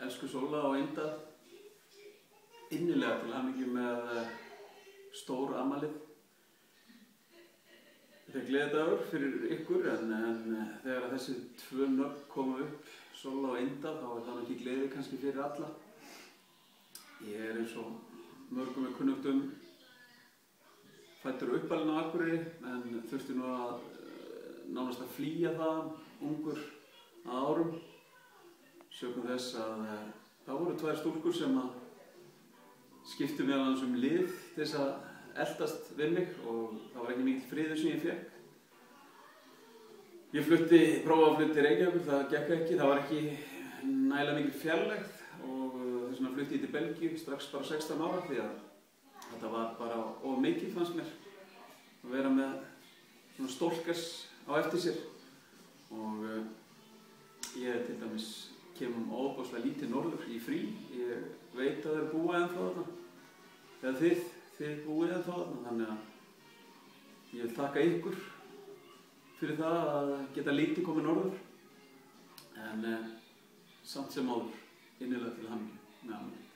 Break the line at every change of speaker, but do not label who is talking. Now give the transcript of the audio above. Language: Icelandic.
Elsku Sóla og Inda, innilega til hamingju með stór afmælið. Þetta er gleðidagur fyrir ykkur en þegar þessi tvö nöfn koma upp, Sóla og Inda, þá er það ekki gleði kannski fyrir alla. Ég er eins og mörgum er kunnugt fæddur og uppalinn á Akureyri en þurfti nú að nánast að flýja það ungur að árum. Sökum þess að það voru tvær stúlkur sem skiptu meðal annars lið til þess að eldast við mig og það var ekki mikill friður sem ég fékk. Ég prófaði að flytta til Reykjavíkur, það gekk ekki, það var ekki nægilega mikil fjarlægð og þess vegna flutti ég til Belgíu strax bara 16 ára því að þetta var bara of mikið fannst mér að vera með svona stólkers á eftir sér og ég til dæmis kemur óbúslega lítið norður í frí. Ég veit að þeir búa ennþá þarna, eða þið búið ennþá þarna, þannig að ég vil þakka ykkur fyrir það að geta lítið komið norður, en samt sem áður innilega til hamingju með afmælið.